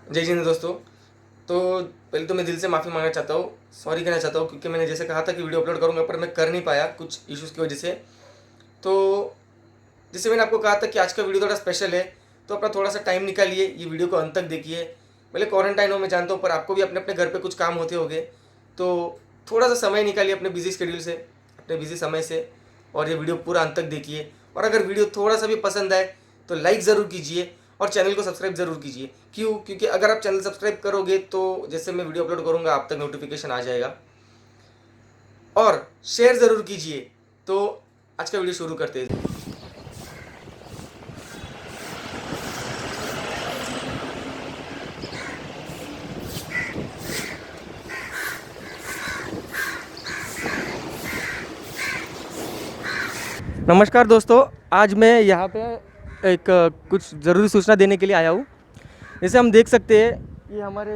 जय जिंद दोस्तों। तो पहले तो मैं दिल से माफ़ी मांगना चाहता हूँ, सॉरी कहना चाहता हूँ, क्योंकि मैंने जैसे कहा था कि वीडियो अपलोड करूँगा पर मैं कर नहीं पाया कुछ इश्यूज़ की वजह से। तो जैसे मैंने आपको कहा था कि आज का वीडियो थोड़ा स्पेशल है, तो अपना थोड़ा सा टाइम निकालिए, ये वीडियो को अंत तक देखिए। भले क्वारंटाइन हो मैं जानता हूँ, पर आपको भी अपने अपने घर पर कुछ काम होते होंगे, तो थोड़ा सा समय निकालिए अपने बिजी शेड्यूल से, अपने बिजी समय से, और ये वीडियो पूरा अंत तक देखिए। और अगर वीडियो थोड़ा सा भी पसंद आए तो लाइक ज़रूर कीजिए और चैनल को सब्सक्राइब ज़रूर कीजिए। क्यों? क्योंकि अगर आप चैनल सब्सक्राइब करोगे तो जैसे मैं वीडियो अपलोड करूँगा आप तक नोटिफिकेशन आ जाएगा। और शेयर ज़रूर कीजिए। तो आज का वीडियो शुरू करते हैं। नमस्कार दोस्तों, आज मैं यहाँ पे एक कुछ ज़रूरी सूचना देने के लिए आया हूँ। जैसे हम देख सकते हैं ये हमारे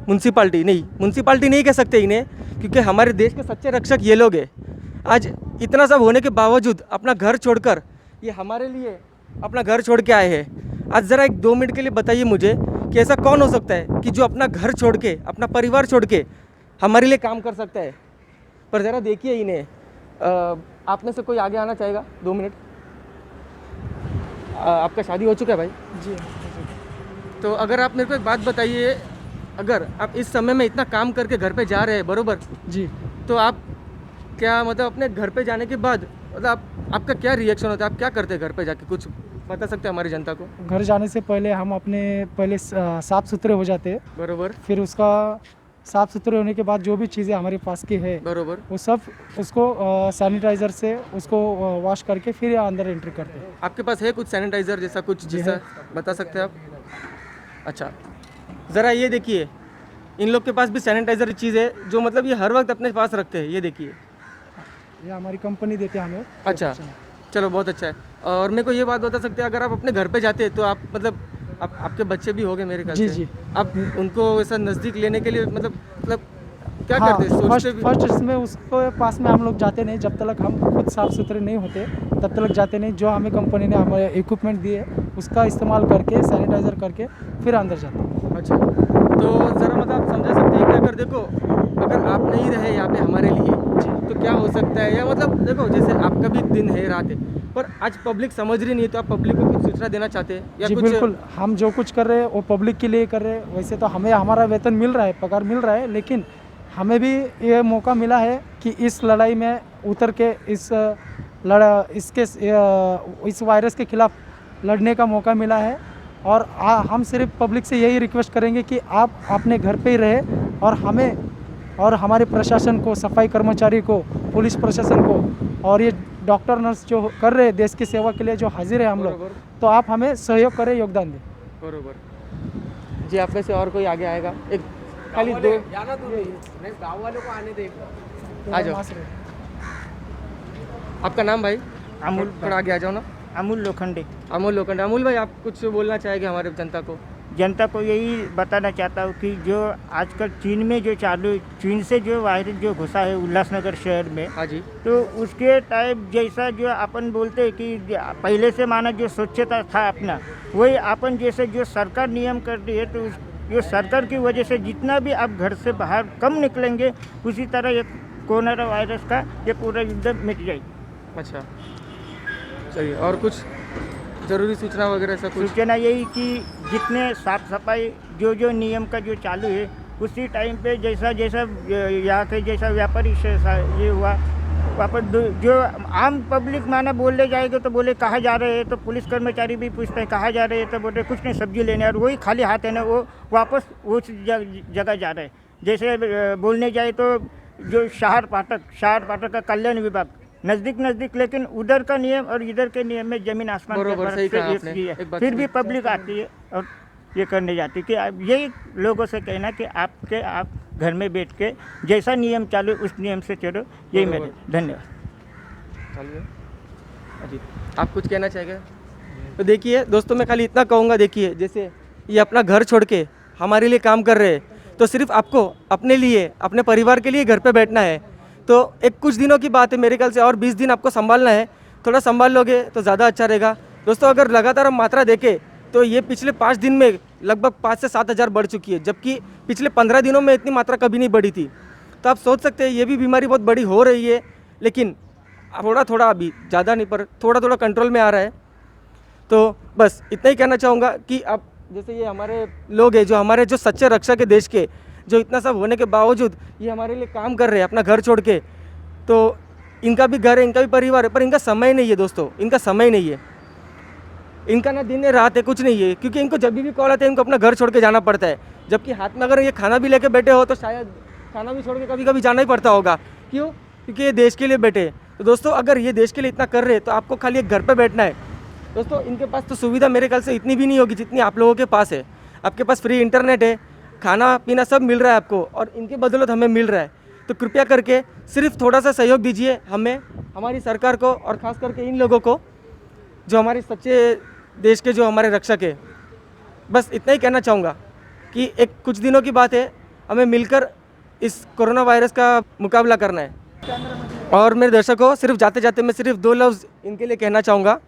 म्यूनसिपाल्टी नहीं कह सकते इन्हें, क्योंकि हमारे देश के सच्चे रक्षक ये लोग हैं। आज इतना सब होने के बावजूद अपना घर छोड़कर ये हमारे लिए अपना घर छोड़ के आए हैं। आज ज़रा एक 2 मिनट के लिए बताइए मुझे कि ऐसा कौन हो सकता है कि जो अपना घर छोड़ के, अपना परिवार छोड़ के हमारे लिए काम कर सकता है। पर ज़रा देखिए इन्हें। आप में से कोई आगे आना चाहेगा? 2 मिनट। आपका शादी हो चुका है भाई? जी। तो अगर आप मेरे को एक बात बताइए, अगर आप इस समय में इतना काम करके घर पे जा रहे हैं, बरोबर, जी। तो आप क्या मतलब अपने घर पे जाने के बाद मतलब आपका क्या रिएक्शन होता है? आप क्या करते हैं घर पे जाके? कुछ बता सकते हैं हमारी जनता को? घर जाने से पहले हम अपने साफ़ सुथरे हो जाते हैं। बरोबर फिर उसका साफ़ सुथरे होने के बाद जो भी चीज़ें हमारे पास की है बरोबर। वो सब उसको सैनिटाइज़र से उसको वॉश करके फिर अंदर एंट्री करते हैं। आपके पास है कुछ सैनिटाइज़र जैसा कुछ जी जैसा है। बता सकते हैं आप? अच्छा, ज़रा ये देखिए, इन लोग के पास भी सैनिटाइज़र चीज़ है जो मतलब ये हर वक्त अपने पास रखते हैं। ये देखिए। ये हमारी कंपनी देते हैं हमें। अच्छा, चलो बहुत अच्छा है। और मेरे को ये बात बता सकते हैं, अगर आप अपने घर पे जाते हैं तो आप मतलब आपके बच्चे भी होंगे मेरे ख्याल जी से। जी। आप उनको ऐसा नज़दीक लेने के लिए मतलब क्या हाँ, करते हैं? सोचते भी? फर्स्ट इसमें उसको पास में हम लोग जाते नहीं जब तक हम खुद साफ़ सुथरे नहीं होते, तब तक जाते नहीं। जो हमें कंपनी ने हमें इक्विपमेंट दिए उसका इस्तेमाल करके सैनिटाइज़र करके फिर अंदर जाते हैं। अच्छा, तो ज़रा मतलब आप समझा सकते हैं कि अगर देखो, अगर आप नहीं रहे यहाँ पे हमारे लिए तो क्या हो सकता है? या मतलब देखो, जैसे आपका भी दिन है, रात है, पर आज पब्लिक समझ रही नहीं है, तो आप पब्लिक को कुछ सूचना देना चाहते हैं या जी कुछ? बिल्कुल, हम जो कुछ कर रहे हैं वो पब्लिक के लिए कर रहे हैं। वैसे तो हमें हमारा वेतन मिल रहा है, पगार मिल रहा है, लेकिन हमें भी ये मौका मिला है कि इस लड़ाई में उतर के इस वायरस के खिलाफ लड़ने का मौका मिला है। और हम सिर्फ पब्लिक से यही रिक्वेस्ट करेंगे कि आप अपने घर पे ही रहें और हमें और हमारे प्रशासन को, सफाई कर्मचारी को, पुलिस प्रशासन को और ये डॉक्टर नर्स जो कर रहे हैं देश की सेवा के लिए जो हाजिर है हम लोग, बरोबर तो आप हमें सहयोग करें, योगदान दें। बरोबर। जी, आप में से और कोई आगे आएगा? एक खाली 2 जाना तुम्ही नाही गाँव वालों को आने दे। आ जाओ। आपका नाम भाई? अमूल थोड़ा आगे आ जाओ ना। अमूल लोखंडे। अमोल लोखंडे। अमोल भाई, आप कुछ बोलना चाहेंगे हमारे जनता को? जनता को यही बताना चाहता हूँ कि जो आजकल चीन में जो चीन से जो वायरस जो घुसा है उल्लासनगर शहर में, हाँ जी। तो उसके टाइप जैसा जो अपन बोलते हैं कि पहले से माना जो स्वच्छता था अपना, वही अपन जैसे जो सरकार नियम कर रही है, तो जो सरकार की वजह से जितना भी आप घर से बाहर कम निकलेंगे, उसी तरह ये कोरोना वायरस का ये पूरा एकदम मिट जाएगी। अच्छा, चलिए। और कुछ ज़रूरी सूचना वगैरह ऐसा कुछ? सूचना यही कि जितने साफ सफाई जो नियम का जो चालू है, उसी टाइम पे जैसा जैसा यहाँ के जैसा व्यापारी से ये हुआ, वापस जो आम पब्लिक माना बोलने जाएगा तो बोले कहाँ जा रहे हैं, तो पुलिस कर्मचारी भी पूछते हैं कहाँ जा रहे हैं, तो बोलते कुछ नहीं सब्जी लेने, और वही खाली हाथ है ना वो वापस उस जगह जा रहे हैं। जैसे बोलने जाए तो जो शहर फाटक का कल्याण विभाग नज़दीक, लेकिन उधर का नियम और इधर के नियम में ज़मीन आसमान बरोबर, का सही फर्क कहा से आपने। ये एक बात फिर भी सुनिए। पब्लिक आती है और ये करने जाती है कि आप यही लोगों से कहना कि आप घर में बैठ के जैसा नियम चालू उस नियम से चलो, यही मेरे धन्यवाद। चलिए। जी, आप कुछ कहना चाहेंगे? तो देखिए दोस्तों, मैं खाली इतना कहूँगा, देखिए जैसे ये अपना घर छोड़ के हमारे लिए काम कर रहे हैं, तो सिर्फ आपको अपने लिए, अपने परिवार के लिए घर पे बैठना है। तो एक कुछ दिनों की बात है, मेरे ख्याल से और 20 दिन आपको संभालना है। थोड़ा संभाल लोगे तो ज़्यादा अच्छा रहेगा। दोस्तों, अगर लगातार हम मात्रा देखें तो ये पिछले 5 दिन में लगभग 5 से 7 हज़ार बढ़ चुकी है, जबकि पिछले 15 दिनों में इतनी मात्रा कभी नहीं बढ़ी थी। तो आप सोच सकते हैं ये भी बीमारी बहुत बड़ी हो रही है, लेकिन थोड़ा थोड़ा, अभी ज़्यादा नहीं पर थोड़ा थोड़ा कंट्रोल में आ रहा है। तो बस इतना ही कहना चाहूँगा कि आप जैसे ये हमारे लोग हैं, जो हमारे जो सच्चे रक्षक है देश के, जो इतना सब होने के बावजूद ये हमारे लिए काम कर रहे हैं अपना घर छोड़ के, तो इनका भी घर है, इनका भी परिवार है, पर इनका समय नहीं है दोस्तों, इनका समय नहीं है। इनका ना दिन है रात है, कुछ नहीं है, क्योंकि इनको जब भी कॉल आता है इनको अपना घर छोड़ के जाना पड़ता है। जबकि हाथ में अगर ये खाना भी लेके बैठे हो तो शायद खाना भी छोड़ के कभी कभी जाना ही पड़ता होगा। क्यों? क्योंकि ये देश के लिए बैठे हैं। तो दोस्तों अगर ये देश के लिए इतना कर रहे हैं तो आपको खाली एक घर पे बैठना है। दोस्तों इनके पास तो सुविधा मेरे ख्याल से इतनी भी नहीं होगी जितनी आप लोगों के पास है। आपके पास फ्री इंटरनेट है, खाना पीना सब मिल रहा है आपको, और इनके बदौलत हमें मिल रहा है। तो कृपया करके सिर्फ थोड़ा सा सहयोग दीजिए हमें, हमारी सरकार को, और ख़ास करके इन लोगों को जो हमारे सच्चे देश के जो हमारे रक्षक है। बस इतना ही कहना चाहूँगा कि एक कुछ दिनों की बात है, हमें मिलकर इस कोरोना वायरस का मुकाबला करना है। और मेरे दर्शकों, सिर्फ जाते जाते मैं सिर्फ 2 लफ्ज़ इनके लिए कहना चाहूँगा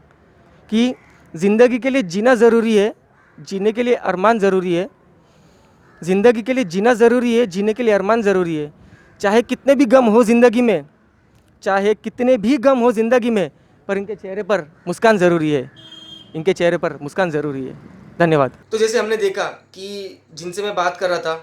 कि ज़िंदगी के लिए जीना ज़रूरी है, जीने के लिए अरमान ज़रूरी है। ज़िंदगी के लिए जीना ज़रूरी है, जीने के लिए अरमान ज़रूरी है। चाहे कितने भी गम हो ज़िंदगी में, चाहे कितने भी गम हो ज़िंदगी में, पर इनके चेहरे पर मुस्कान ज़रूरी है, इनके चेहरे पर मुस्कान ज़रूरी है। धन्यवाद। तो जैसे हमने देखा कि जिनसे मैं बात कर रहा था,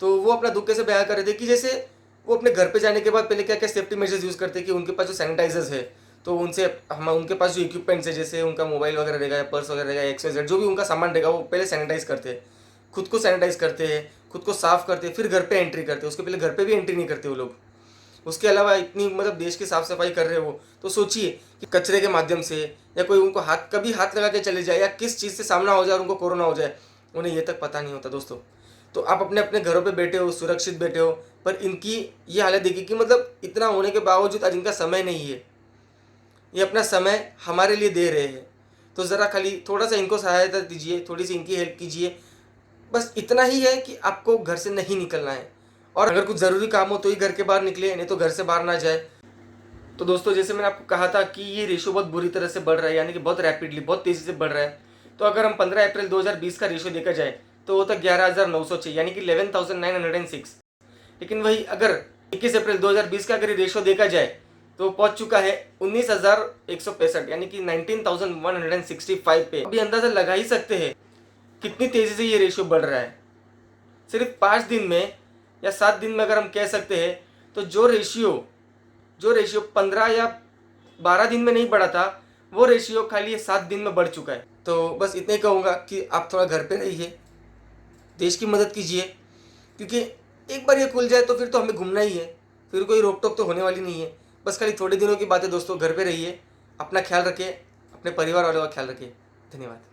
तो वो अपना दुख कैसे बयां कर रहे थे कि जैसे वो अपने घर पे जाने के बाद पहले क्या क्या सेफ्टी मेजर्स यूज़ करते हैं कि उनके पास जो सैनिटाइजर्स है, तो उनसे हम उनके पास जो इक्विपमेंट्स है, जैसे उनका मोबाइल वगैरह रहेगा या पर्स वगैरह रहेगा, XYZ जो भी उनका सामान रहेगा, वो पहले सैनिटाइज करते हैं, खुद को सैनिटाइज करते हैं, खुद को साफ़ करते हैं, फिर घर पे एंट्री करते हैं। उसके पहले घर पे भी एंट्री नहीं करते वो लोग। उसके अलावा इतनी मतलब देश की साफ़ सफाई कर रहे हो, तो सोचिए कि कचरे के माध्यम से या कोई उनको कभी हाथ लगा के चले जाए या किस चीज़ से सामना हो जाए और उनको कोरोना हो जाए, उन्हें ये तक पता नहीं होता दोस्तों। तो आप अपने अपने घरों पे बैठे हो, सुरक्षित बैठे हो, पर इनकी ये हालत देखिए कि मतलब इतना होने के बावजूद आज इनका समय नहीं है, ये अपना समय हमारे लिए दे रहे हैं। तो ज़रा खाली थोड़ा सा इनको सहायता दीजिए, थोड़ी सी इनकी हेल्प कीजिए। बस इतना ही है कि आपको घर से नहीं निकलना है, और अगर कुछ ज़रूरी काम हो तो ही घर के बाहर निकले, नहीं तो घर से बाहर ना जाए। तो दोस्तों जैसे मैंने आपको कहा था कि ये रेशो बहुत बुरी तरह से बढ़ रहा है, यानी कि बहुत रैपिडली, बहुत तेज़ी से बढ़ रहा है। तो अगर हम 15 अप्रैल 2020 का रेशो देखा जाए तो वो तक 11,906 यानी कि 11,906। लेकिन वही अगर 21 अप्रैल 2020 का अगर रेशो देखा जाए तो पहुंच चुका है 19,165 यानी कि 19,165 पे। अभी अंदाज़ा लगा ही सकते हैं कितनी तेज़ी से ये रेशो बढ़ रहा है। सिर्फ 5 दिन में या 7 दिन में अगर हम कह सकते हैं, तो जो रेशियो 15 या 12 दिन में नहीं बढ़ा था, वो रेशियो खाली 7 दिन में बढ़ चुका है। तो बस इतना ही कहूँगा कि आप थोड़ा घर पे रहिए, देश की मदद कीजिए, क्योंकि एक बार ये खुल जाए तो फिर तो हमें घूमना ही है, फिर कोई रोक टोक तो होने वाली नहीं है। बस खाली थोड़े दिनों की बात है दोस्तों। घर पे रहिए, अपना ख्याल रखिए, अपने परिवार वालों का ख्याल रखिए। धन्यवाद।